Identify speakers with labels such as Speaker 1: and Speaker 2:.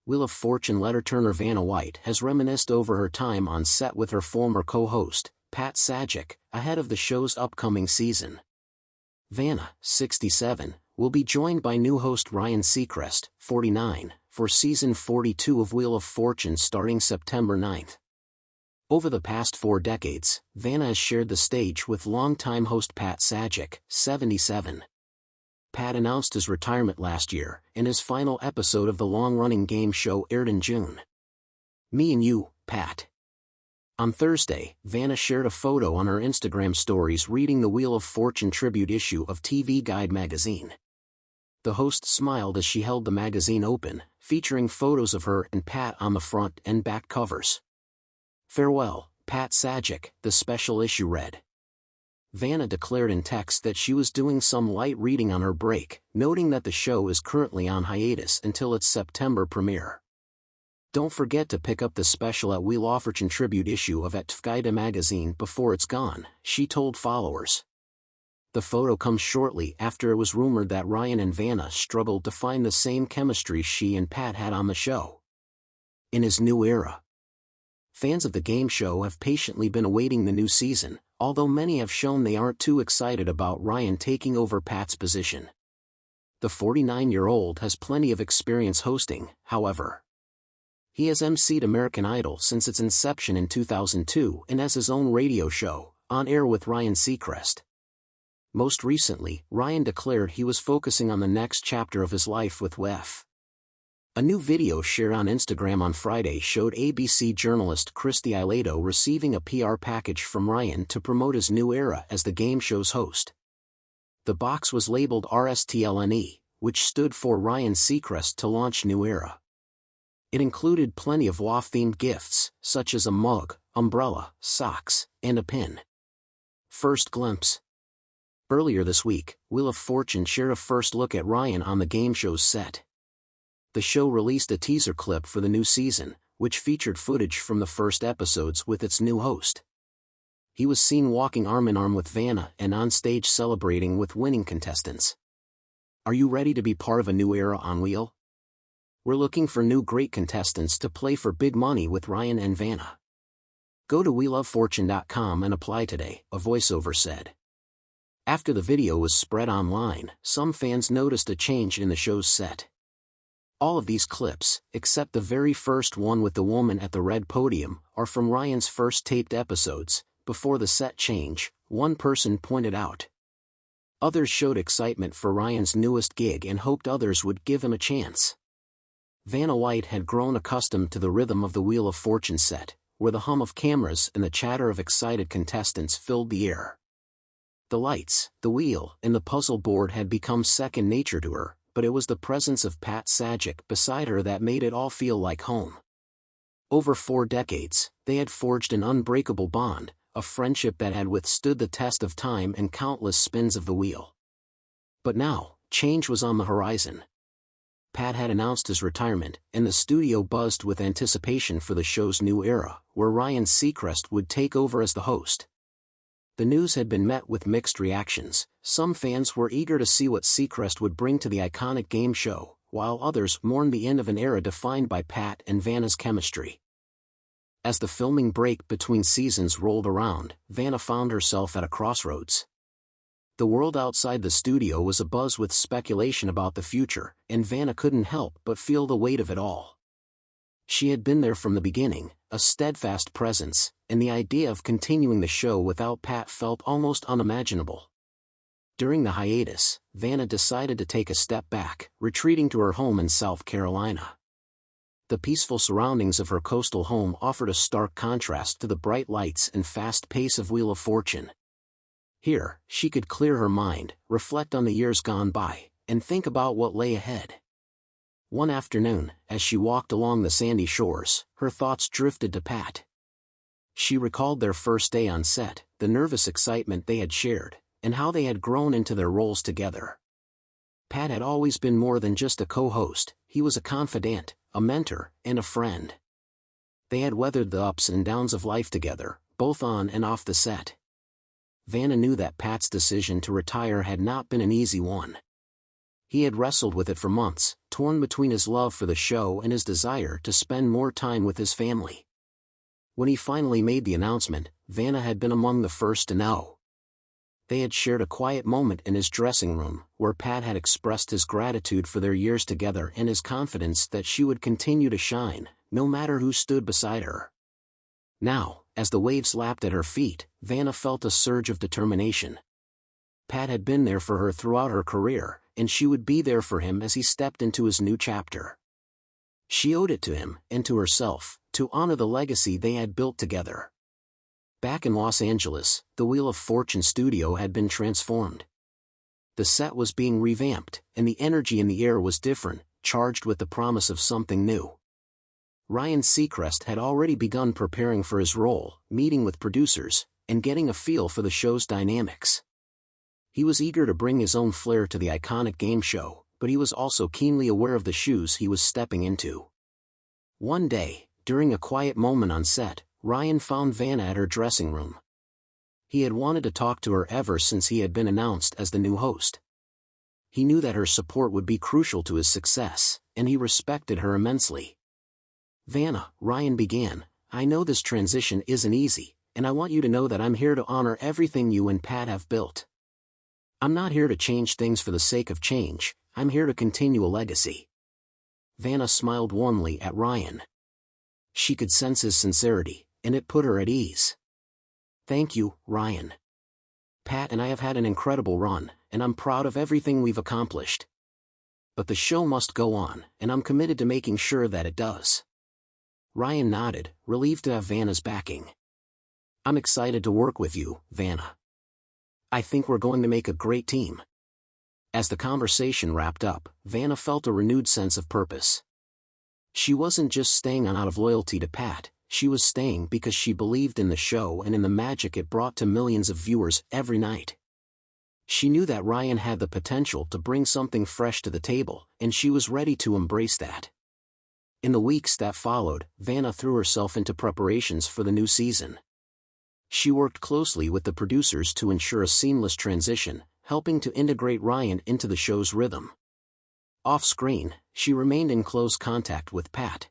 Speaker 1: Wheel of Fortune letter-turner Vanna White has reminisced over her time on set with her former co-host, Pat Sajak, ahead of the show's upcoming season. Vanna, 67, will be joined by new host Ryan Seacrest, 49, for season 42 of Wheel of Fortune starting September 9th. Over the past 4 decades, Vanna has shared the stage with longtime host Pat Sajak, 77. Pat announced his retirement last year, and his final episode of the long-running game show aired in June. "Me and you, Pat." On Thursday, Vanna shared a photo on her Instagram stories reading the Wheel of Fortune tribute issue of TV Guide magazine. The host smiled as she held the magazine open, featuring photos of her and Pat on the front and back covers. "Farewell, Pat Sajak," the special issue read. Vanna declared in text that she was doing some light reading on her break, noting that the show is currently on hiatus until its September premiere. "Don't forget to pick up the special at Wheel of Fortune tribute issue of TV Guide magazine before it's gone," she told followers. The photo comes shortly after it was rumored that Ryan and Vanna struggled to find the same chemistry she and Pat had on the show. In his new era, fans of the game show have patiently been awaiting the new season, although many have shown they aren't too excited about Ryan taking over Pat's position. The 49-year-old has plenty of experience hosting, however. He has emceed American Idol since its inception in 2002 and has his own radio show, On Air with Ryan Seacrest. Most recently, Ryan declared he was focusing on the next chapter of his life with WEF. A new video shared on Instagram on Friday showed ABC journalist Christy Ilato receiving a PR package from Ryan to promote his new era as the game show's host. The box was labeled RSTLNE, which stood for Ryan Seacrest to launch New Era. It included plenty of WAF-themed gifts, such as a mug, umbrella, socks, and a pin. First glimpse. Earlier this week, Wheel of Fortune shared a first look at Ryan on the game show's set. The show released a teaser clip for the new season, which featured footage from the first episodes with its new host. He was seen walking arm-in-arm with Vanna and on stage celebrating with winning contestants. Are you ready to be part of a new era on Wheel? We're looking for new great contestants to play for big money with Ryan and Vanna. Go to wheeloffortune.com and apply today, a voiceover said. After the video was spread online, some fans noticed a change in the show's set. All of these clips, except the very first one with the woman at the red podium, are from Ryan's first taped episodes, before the set change, one person pointed out. Others showed excitement for Ryan's newest gig and hoped others would give him a chance. Vanna White had grown accustomed to the rhythm of the Wheel of Fortune set, where the hum of cameras and the chatter of excited contestants filled the air. The lights, the wheel, and the puzzle board had become second nature to her, but it was the presence of Pat Sajak beside her that made it all feel like home. Over 4 decades, they had forged an unbreakable bond, a friendship that had withstood the test of time and countless spins of the wheel. But now, change was on the horizon. Pat had announced his retirement, and the studio buzzed with anticipation for the show's new era, where Ryan Seacrest would take over as the host. The news had been met with mixed reactions. Some fans were eager to see what Seacrest would bring to the iconic game show, while others mourned the end of an era defined by Pat and Vanna's chemistry. As the filming break between seasons rolled around, Vanna found herself at a crossroads. The world outside the studio was abuzz with speculation about the future, and Vanna couldn't help but feel the weight of it all. She had been there from the beginning, a steadfast presence, and the idea of continuing the show without Pat felt almost unimaginable. During the hiatus, Vanna decided to take a step back, retreating to her home in South Carolina. The peaceful surroundings of her coastal home offered a stark contrast to the bright lights and fast pace of Wheel of Fortune. Here, she could clear her mind, reflect on the years gone by, and think about what lay ahead. One afternoon, as she walked along the sandy shores, her thoughts drifted to Pat. She recalled their first day on set, the nervous excitement they had shared, and how they had grown into their roles together. Pat had always been more than just a co-host, he was a confidant, a mentor, and a friend. They had weathered the ups and downs of life together, both on and off the set. Vanna knew that Pat's decision to retire had not been an easy one. He had wrestled with it for months, torn between his love for the show and his desire to spend more time with his family. When he finally made the announcement, Vanna had been among the first to know. They had shared a quiet moment in his dressing room, where Pat had expressed his gratitude for their years together and his confidence that she would continue to shine, no matter who stood beside her. Now, as the waves lapped at her feet, Vanna felt a surge of determination. Pat had been there for her throughout her career, and she would be there for him as he stepped into his new chapter. She owed it to him, and to herself, to honor the legacy they had built together. Back in Los Angeles, the Wheel of Fortune studio had been transformed. The set was being revamped, and the energy in the air was different, charged with the promise of something new. Ryan Seacrest had already begun preparing for his role, meeting with producers, and getting a feel for the show's dynamics. He was eager to bring his own flair to the iconic game show, but he was also keenly aware of the shoes he was stepping into. One day, during a quiet moment on set, Ryan found Vanna at her dressing room. He had wanted to talk to her ever since he had been announced as the new host. He knew that her support would be crucial to his success, and he respected her immensely. "Vanna," Ryan began, "I know this transition isn't easy, and I want you to know that I'm here to honor everything you and Pat have built. I'm not here to change things for the sake of change, I'm here to continue a legacy." Vanna smiled warmly at Ryan. She could sense his sincerity, and it put her at ease. "Thank you, Ryan. Pat and I have had an incredible run, and I'm proud of everything we've accomplished. But the show must go on, and I'm committed to making sure that it does." Ryan nodded, relieved to have Vanna's backing. "I'm excited to work with you, Vanna. I think we're going to make a great team." As the conversation wrapped up, Vanna felt a renewed sense of purpose. She wasn't just staying on out of loyalty to Pat, she was staying because she believed in the show and in the magic it brought to millions of viewers every night. She knew that Ryan had the potential to bring something fresh to the table, and she was ready to embrace that. In the weeks that followed, Vanna threw herself into preparations for the new season. She worked closely with the producers to ensure a seamless transition, helping to integrate Ryan into the show's rhythm. Off-screen, she remained in close contact with Pat,